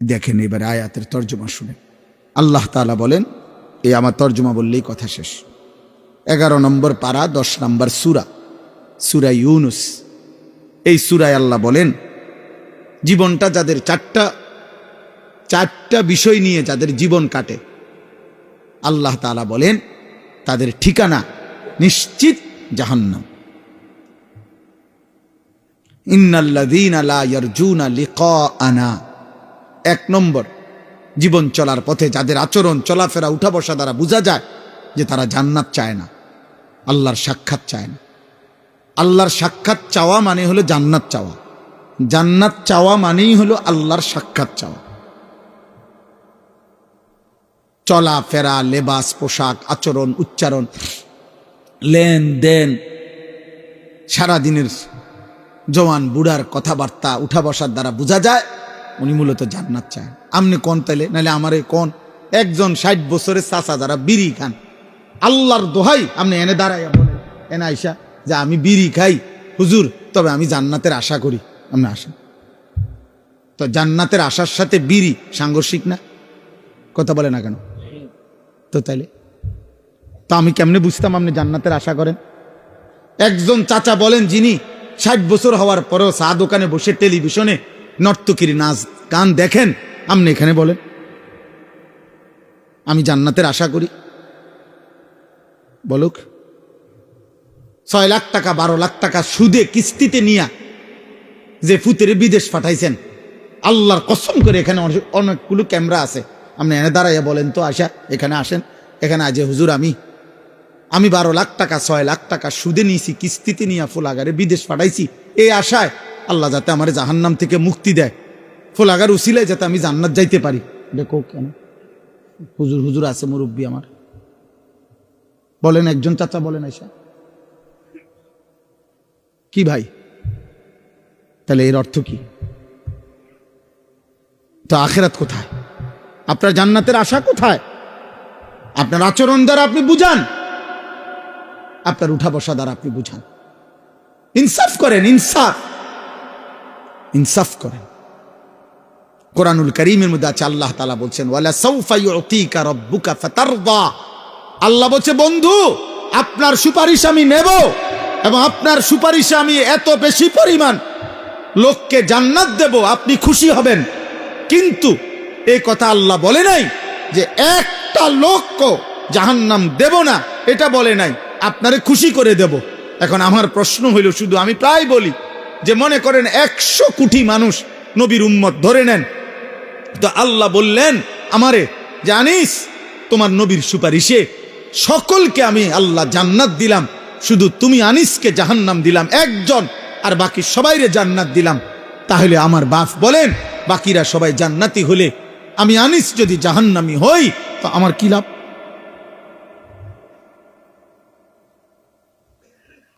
দেখেন এবার আয়াতের তর্জমা শুনে আল্লাহ তাআলা বলেন, এই আমার তর্জমা বললেই কথা শেষ। 11 নম্বর পারা 10 নম্বর সূরা, সূরা ইউনুস। এই সূরায় আল্লাহ বলেন, জীবনটা যাদের চারটা বিষয় নিয়ে যাদের জীবন কাটে, আল্লাহ তাআলা বলেন তাদের ঠিকানা নিশ্চিত জাহান্নাম। ইন্নাল্লাযীনা লা ইয়ারজুনা লিকাআনা। 1 নম্বর, জীবন চলার পথে যাদের আচরণ চলাফেরা উঠা বসা দ্বারা বোঝা যায় যে তারা জান্নাত চায় না, আল্লাহর সাক্ষাৎ চায় না। আল্লাহর সাক্ষাৎ চাওয়া মানে হলো জান্নাত চাওয়া, জান্নাত চাওয়া মানেই হলো আল্লাহর সাক্ষাৎ চাওয়া। চলাফেরা, লেবাস, পোশাক, আচরণ, উচ্চারণ, লেনদেন, সারাদিনের জওয়ান বুড়ার কথাবার্তা উঠা বসার দ্বারা বোঝা যায় উনি মূলত জান্নাত চায়। আমনে কোন তাইলে, নাহলে আমারে কোন একজন 60 বছরের চাচা যারা বিড়ি খান, আল্লাহর দোহাই আপনি এনে দাঁড়াইয়া বলেন, এনে আইসা যে আমি বিড়ি খাই হুজুর, তবে আমি জান্নাতের আশা করি। আপনি আসেন তো, জান্নাতের আশার সাথে বিড়ি সাংঘর্ষিক না? কথা বলে না কেন? তো তাইলে তো আমি কেমনে বুঝতাম আপনি জান্নাতের আশা করেন? একজন চাচা বলেন যিনি 60 বছর হওয়ার পরেও চা দোকানে বসে টেলিভিশনে নর্তকীর নাচ গান দেখেন, আপনি এখানে বলেন আমি জান্নাতের আশা করি? বলুক। 6 লাখ টাকা 12 লাখ টাকা সুদে কিস্তিতে নিয়া যে ফুতের বিদেশ পাঠাইছেন, আল্লাহর কসম করে এখানে অনেকগুলো ক্যামেরা আছে, আপনি এনে দাঁড়াইয়া বলেন তো, আসা এখানে আসেন, এখানে আজ হুজুর আমি 12 লাখ টাকা 6 লাখ টাকা সুদে নিয়েছি, কিস্তিতে নিয়ে ফুলাগারে বিদেশ পাঠাইছি, এই আশায় আল্লাহ যাতে আমার জাহান্নাম থেকে মুক্তি দেয়, ফুলাগার উসিলায় যাতে আমি জান্নাত যাইতে পারি। দেখো কেন হুজুর হুজুর আছে মুরব্বী আমার, বলেন একজন চাচা বলেন আয়সা কি ভাই? তাহলে এর অর্থ কি? তো আখিরাত কোথায়? আপনার জান্নাতের আশা কোথায়? আপনার আচরণ দ্বারা আপনি বুঝান, আপনার উঠা বসা দ্বারা আপনি বুঝান। ইনসাফ করেন, ইনসাফ করেন। কোরআনুল কারীমের মধ্যে আছে, আল্লাহ তাআলা বলছেন ওয়ালা সাউফা ইউতিকা রাব্বুকা ফাতারদা। আল্লাহ বলছে বন্ধু আপনার সুপারিশ আমি নেব, এবং আপনার সুপারিশে আমি এত বেশি পরিমাণ লোককে জান্নাত দেব, আপনি খুশি হবেন। কিন্তু এই কথা আল্লাহ বলে নাই যে একটা লোককে জাহান্নাম দেব না, এটা বলে নাই, আপনারে খুশি করে দেব। এখন আমার প্রশ্ন হইল, শুধু আমি প্রায় বলি যে মনে করেন 100 কোটি মানুষ নবীর উম্মত ধরে নেন, তো আল্লাহ বললেন আমারে জানিস তোমার নবীর সুপারিশে সকলকে আমি আল্লাহ জান্নাত দিলাম, শুধু তুমি আনিসকে জাহান্নাম দিলাম একজন, আর বাকি সবাইরে জান্নাত দিলাম। তাহলে আমার বাপ বলেন বাকিরা সবাই জান্নাতি হলে আমি আনিস যদি জাহান্নামী হই তো আমার কি লাভ?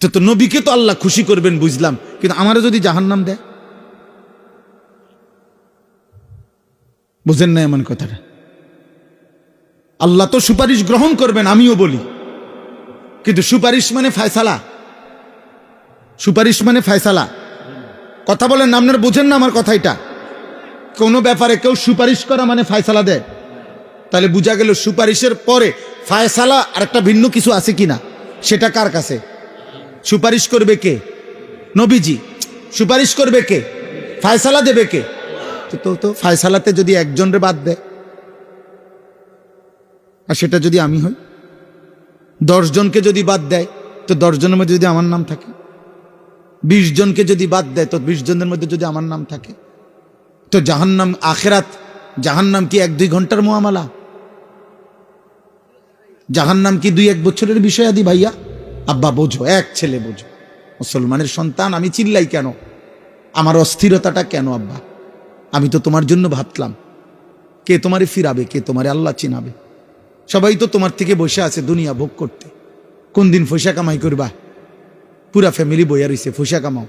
তো নবীকে তো আল্লাহ খুশি করবেন বুঝলাম, কিন্তু আমারও যদি জাহান্নাম দেয়, বুঝেন না এমন কথাটা? আল্লাহ তো সুপারিশ গ্রহণ করবেন, আমিও বলি, কিন্তু সুপারিশ মানে ফায়সালা, সুপারিশ মানে ফায়সালা। কথা বলেন না, আপনারা বুঝেন না আমার কথা? এটা কোনো ব্যাপারে কেউ সুপারিশ করা মানে ফায়সালা দেয়, তাহলে বোঝা গেল সুপারিশের পরে ফায়সালা আর একটা ভিন্ন কিছু আছে কিনা, সেটা কার কাছে? সুপারিশ করবে কে? নবীজি। সুপারিশ করবে কে? ফায়সালা দেবে কে? তো ফায়সালাতে যদি একজনের বাদ দেয়, আর সেটা যদি আমি হই, 10 জনকে যদি বাদ দেয় তো 10 জনের মধ্যে যদি আমার নাম থাকে, 20 জনকে যদি বাদ দেয় তো 20 জনের মধ্যে যদি আমার নাম থাকে, তো জাহান্নাম আখিরাত, জাহান্নাম কি 1-2 ঘন্টার মুআমালা? জাহান্নাম কি 2-1 বছরের বিষয়? আদি ভাইয়া আব্বা বোঝো, এক ছেলে বোঝো, মুসলমানের সন্তান, আমি চিল্লাই কেন? আমার অস্থিরতাটা কেন আব্বা? আমি তো তোমার জন্য ভাবলাম, কে তোমারে ফিরাবে, কে তোমারে আল্লাহ চিনাবে? সবাই তো তোমার থেকে বসে আছে দুনিয়া ভোগ করতে, কোন দিন পয়সা কামাই করবা? পুরা ফ্যামিলি বইয়া রইছে, পয়সা কামাও,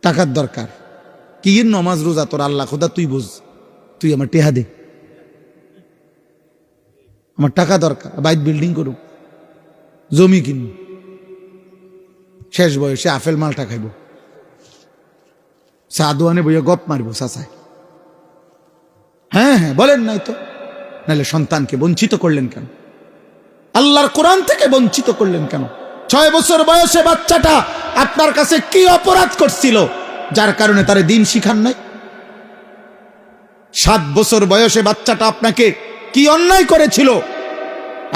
টাকার দরকার। কি নমাজ রোজা তোর আল্লাহ খোদা তুই বুঝ, তুই আমার টেহা দে, আমার টাকা দরকার, বাইক বিল্ডিং করু, জমি কিনু, শেষ বয়সে আপেল মালটা খাইব, চা দোয়ানে বইয়া গপ মারবো চাচায়, হ্যাঁ হ্যাঁ বলেন নাই তো, নাহলে সন্তানকে বঞ্চিত করলেন কেন? আল্লাহর কোরআন থেকে বঞ্চিত করলেন কেন? 6 বছর বয়সে বাচ্চাটা আপনার কাছে কি অপরাধ করছিল যার কারণে তারে দিন শিখান নাই? 7 বছর বয়সে বাচ্চাটা আপনাকে কি অন্যায় করেছিল,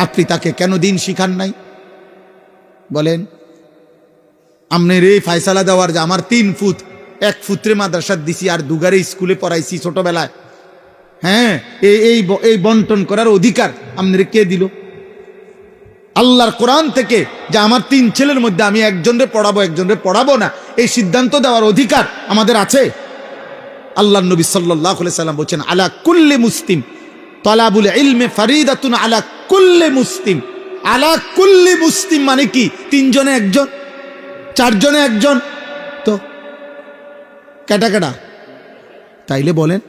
আপনি তাকে কেন দিন শিখান নাই? বলেন। আমনের এই ফায়সালা দেওয়ার যে আমার 3 ফুট 1 ফুটরে মাদ্রাসার দিছি আর দুগারে স্কুলে পড়াইছি ছোটবেলায়, হ্যাঁ এই বন্টন করার অধিকার আপনার কে দিল? আল্লাহর কোরআন থেকে যে আমার 3 ছেলের মধ্যে আমি একজনরে পড়াবো একজনরে পড়াবো না, এই সিদ্ধান্ত দেওয়ার অধিকার আমাদের আছে? আল্লাহর নবী সাল্লাল্লাহু আলাইহি সাল্লাম বলেন, আলা কুল্লি মুসলিম তালাবুল ইলমি ফারিদাতুন আলা কুল্লি মুসলিম। আলা কুল্লি মুসলিম মানে কি? 3 জনে একজন, 4 জনে একজন, তো কেটা কেটা? তাইলে বলেন,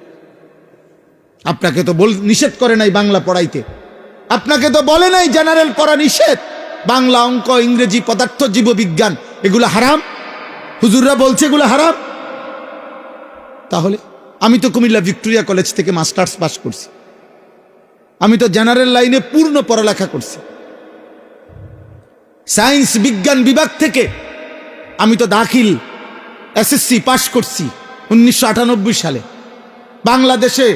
আপনাকে তো নিষেধ করে নাই বাংলা পড়াইতে, আপনাকে তো বলে নাই জেনারেল পড়া নিষেধ, বাংলা, অঙ্ক, ইংরেজি, পদার্থ, জীববিজ্ঞান এগুলো হারাম? হুজুররা বলছে এগুলো হারাম। তাহলে আমি তো কুমিল্লা ভিক্টোরিয়া কলেজ থেকে মাস্টার্স পাস করছি, আমি তো জেনারেল লাইনে পূর্ণ পড়ালেখা করছি, সায়েন্স বিজ্ঞান বিভাগ থেকে আমি তো দাখিল এসএসসি পাস করছি 1998 সালে। বাংলাদেশে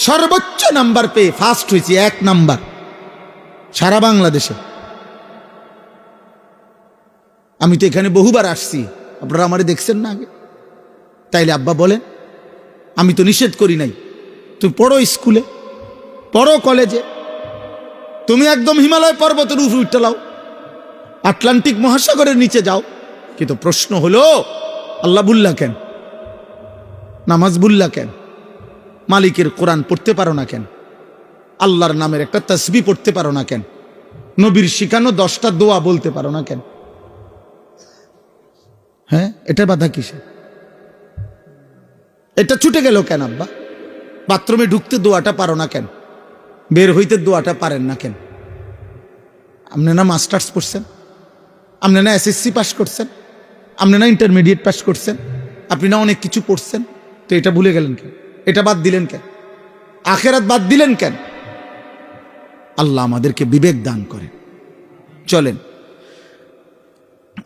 সর্বোচ্চ নাম্বার পেয়ে ফার্স্ট হয়েছি, 1 নাম্বার সারা বাংলাদেশে। আমি তো এখানে বহুবার আসছি, আপনারা আমারে দেখছেন না আগে? তাইলে আব্বা বলেন, আমি তো নিষেধ করি নাই, তুমি পড়ো স্কুলে, পড়ো কলেজে, তুমি একদম হিমালয় পর্বতের উপরে উঠে লাও, আটলান্টিক মহাসাগরের নিচে যাও। কিন্তু প্রশ্ন হলো, আল্লাহ বুল্লা কেন? নামাজ বুল্লা কেন? মালিকের কোরআন পড়তে পারো না কেন? আল্লাহর নামের একটা তাসবিহ পড়তে পারো না কেন? নবীর শিখানো 10টা দোয়া বলতে পারো না কেন? হ্যাঁ, এটা বাধা কিসে? এটা ছুটে গেল কেন আব্বা? বাথরুমে ঢুকতে দোয়াটা পারো না কেন? বের হইতে দোয়াটা পারেন না কেন? আপনি না মাস্টার্স পড়ছেন, আপনি না এসএসসি পাস করছেন, আপনি না ইন্টারমিডিয়েট পাস করছেন, আপনি না অনেক কিছু পড়ছেন, তো এটা ভুলে গেলেন কেন? এটা বাদ দিলেন কেন? আখেরাত বাদ দিলেন কেন? আল্লাহ আমাদেরকে বিবেক দান করে। চলেন,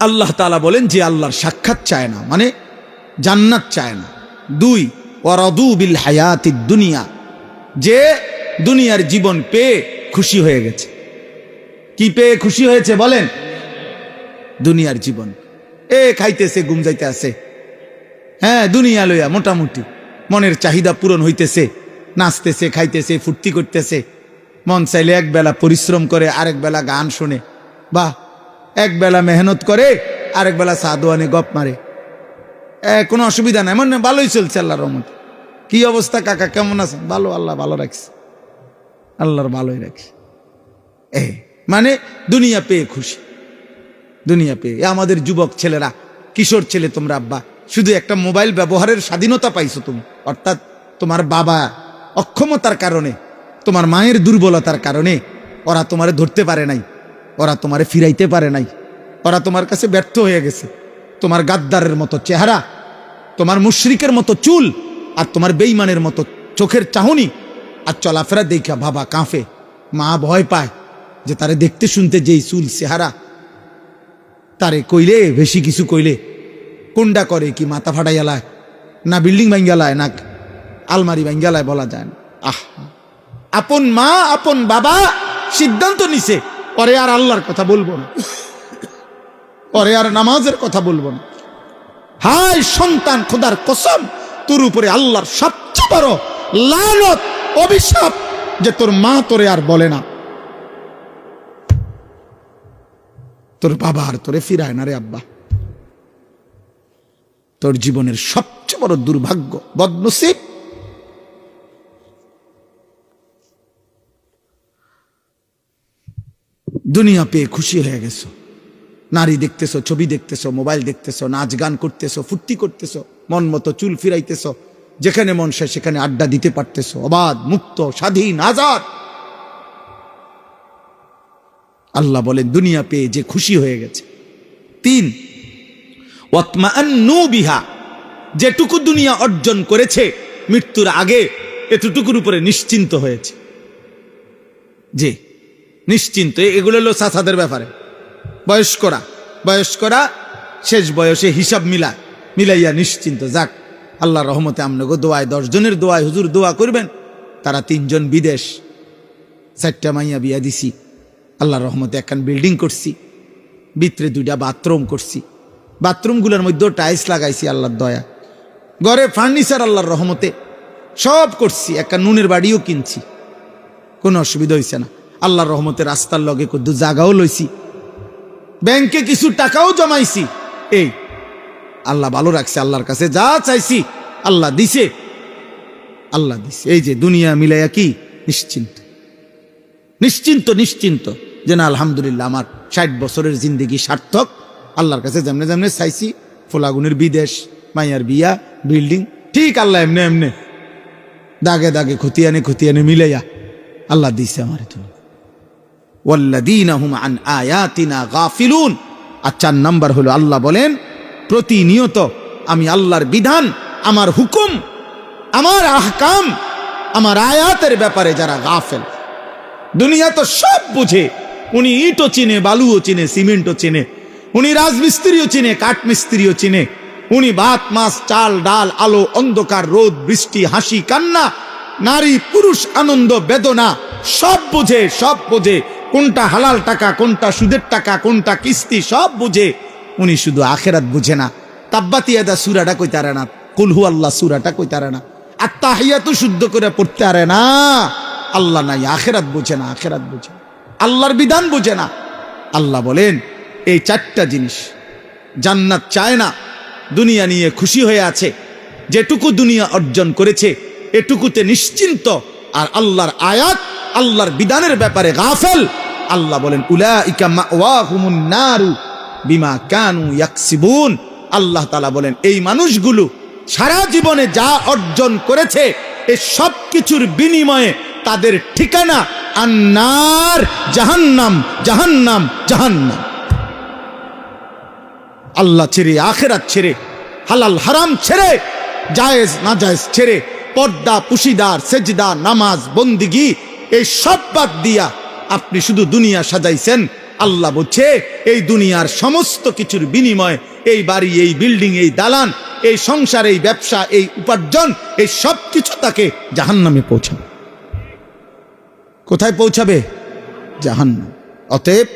আল্লাহ তাআলা বলেন যে আল্লাহর সাক্ষাৎ চায় না মানে জান্নাত চায় না। 2, ওয়ারাদু বিল হায়াতিদ দুনিয়া, যে দুনিয়ার জীবন পেয়ে খুশি হয়ে গেছে। কি পেয়ে খুশি হয়েছে বলেন? দুনিয়ার জীবন। খাইতেছে, ঘুম যাইতে আছে, হ্যাঁ, দুনিয়া লইয়া মোটামুটি মনের চাহিদা পূরণ হইতেছে, নাচতেছে, খাইতেছে, ফুর্তি করতেছে, মন চাইলে এক বেলা পরিশ্রম করে, আরেক বেলা গান শোনে, বা এক বেলা মেহনত করে, আরেক বেলা সাদোয়ানে গপ মারে, কোনো অসুবিধা নাই, মানে ভালোই চলছে আল্লাহর রহমতে। কি অবস্থা কাকা, কেমন আছেন? ভালো, আল্লাহ ভালো রাখছে, আল্লাহর ভালোই রাখছে। মানে দুনিয়া পেয়ে খুশি, দুনিয়া পেয়ে। আমাদের যুবক ছেলেরা, কিশোর ছেলে, তোমরা আব্বা শুধু একটা মোবাইল ব্যবহারের স্বাধীনতা পাইছো তুমি, অর্থাৎ তোমার বাবা অক্ষমতার কারণে, তোমার মায়ের দুর্বলতার কারণে ওরা তোমারে ধরতে পারে নাই, ওরা তোমারে ফিরাইতে পারে নাই, ওরা তোমার কাছে ব্যর্থ হয়ে গেছে। তোমার গাদ্দারের মতো চেহারা, তোমার মুশরিকের মতো চুল, আর তোমার বেঈমানের মতো চোখের চাহনি আর চলাফেরা দেখা বাবা কাঁপে, মা ভয় পায় যে তারে দেখতে শুনতে যেই চুল চেহারা, তারে কইলে বেশি কিছু কইলে কোনটা করে কি মাথা ফাটাইয়ালায়, না বিল্ডিং ভাঙ্গালায়, না আলমারি ভাঙ্গালায়, বলা যায় না। আপন মা আপন বাবা সিদ্ধান্ত নিছে, পরে আর আল্লাহর কথা বলবো না, পরে আর নামাজের কথা বলবো না। হায় সন্তান, খোদার কসম, তোর উপরে আল্লাহর সবচেয়ে বড় লানত, অভিশাপ, যে তোর মা তোরে আর বলে না, তোর বাবা আর তোরে ফিরায় না রে আব্বা। তোর জীবনের সবচেয়ে বড় দুর্ভাগ্য, বদনসিব। দুনিয়া পেয়ে খুশি হয়ে গেছো, নারী দেখতেছো, ছবি দেখতেছো, মোবাইল দেখতেছো, নাচ গান করতেছো, ফুর্তি করতেছো, মন মতো চুল ফিরাইতেছো, যেখানে মন চায় সেখানে আড্ডা দিতে পারতেছো, অবাধ, মুক্ত, স্বাধীন, আজাদ। আল্লাহ বলেন দুনিয়া পেয়ে যে খুশি হয়ে গেছে। 3, ওয়াতমাআন্নু বিহা, যেটুকু দুনিয়া অর্জন করেছে মৃত্যুর আগে এতটুকুর উপরে নিশ্চিন্ত হয়েছে। জি, নিশ্চিন্ত। এগুলো হলো চাচাদের ব্যাপারে। বয়স্করা শেষ বয়সে হিসাব মিলাইয়া নিশ্চিন্ত। যাক, আল্লাহর রহমতে আমনগো দোয়ায়, 10 জনের দোয়ায় হুজুর দোয়া করবেন। তারা 3 জন বিদেশ, 4টা মাইয়া বিয়া দিছি, আল্লাহর রহমতে একখান বিল্ডিং করছি, ভিতরে 2টা বাথরুম করছি, বাথরুমগুলোর মধ্যেও টাইলস লাগাইছি আল্লাহর দয়া, ঘরে ফার্নিচার আল্লাহর রহমতে সব করছি, একটা নুনের বাড়িও কিনছি, কোনো অসুবিধা হয়েছে না। আল্লাহর রহমতে রাস্তার লগে কদ্দু জায়গাও লইছি, ব্যাংকে কিছু টাকাও জমাইছি। এই আল্লাহ ভালো রাখছে। আল্লাহর কাছে যা চাইছি আল্লাহ দিছে, আল্লাহ দিছে। এই যে দুনিয়া মিলাইয়া কি নিশ্চিন্ত যে না আলহামদুলিল্লাহ আমার 60 বছরের জিন্দেগি সার্থক। আল্লাহর কাছে যেমনে যেমনে চাইছি, ফোলাগুনের বিদেশ, মাইয়ার বিয়া, বিল্ডিং, ঠিক আল্লাহ এমনে দাগে খুতিয়ানে মিলাইয়া আল্লাহ দিছে আমার। ওয়াল্লাযীনা হুম আন আয়াতিনা গাফিলুন। আর 4 নাম্বার হলো আল্লাহ বলেন প্রতিনিয়ত আমি আল্লাহর বিধান, আমার হুকুম, আমার আহকাম, আমার আয়াতের ব্যাপারে যারা গাফেল। দুনিয়া তো সব বুঝে, উনি ইটও চিনে, বালুও চিনে, সিমেন্টও চিনে, উনি রাজমিস্ত্রিও চিনে, কাঠমিস্ত্রিও চিনে, উনি ভাত মাছ চাল ডাল আলো অন্ধকার রোদ বৃষ্টি হাসি কান্না নারী পুরুষ আনন্দ বেদনা সব বোঝে, কোনটা হালাল টাকা, কোনটা সুদের টাকা, কোনটা কিস্তি, সব বুঝে। উনি শুধু আখেরাত বুঝে না। তাব্বাত ইয়াদা সূরাটা কইতারে না, কুল হু আল্লাহ সূরাটা কইতারে না, আর তাহিয়াতু শুদ্ধ করে পড়তে পারে না। আল্লাহ নাই, আখেরাত বুঝে না, আল্লাহর বিধান বুঝে না। আল্লাহ বলেন এই 4টা জিনিস, জান্নাত চায় না, দুনিয়া নিয়ে খুশি হয়ে আছে, যেটুকু দুনিয়া অর্জন করেছে এটুকুতে নিশ্চিন্ত, আর আল্লাহর আয়াত আল্লাহর বিধানের ব্যাপারে গাফেল। আল্লাহ বলেন উলাইকা মাওয়াহুমুন নারু বিমা কানু ইয়াকসিবুন। আল্লাহ তাআলা বলেন এই মানুষগুলো সারা জীবনে যা অর্জন করেছে এই সব কিছুর বিনিময়ে তাদের ঠিকানা আন্নার, জাহান্নাম। আল্লাহ ছেড়ে, আখেরাত ছেড়ে, হালাল হারাম ছেড়ে, জায়েজ নাজায়েজ ছেড়ে, পর্দা পুশিদার সেজদা নামাজ বন্দিগি এই সব বাদ দিয়া আপনি শুধু দুনিয়া সাজাইছেন। আল্লাহ বলছে এই দুনিয়ার সমস্ত কিছুর বিনিময়ে এই বাড়ি, এই বিল্ডিং, এই দালান, এই সংসার, এই ব্যবসা, এই উপার্জন, এই সব কিছু তাকে জাহান্নামে পৌঁছাবে। কোথায় পৌঁছাবে? জাহান্নাম। অতএব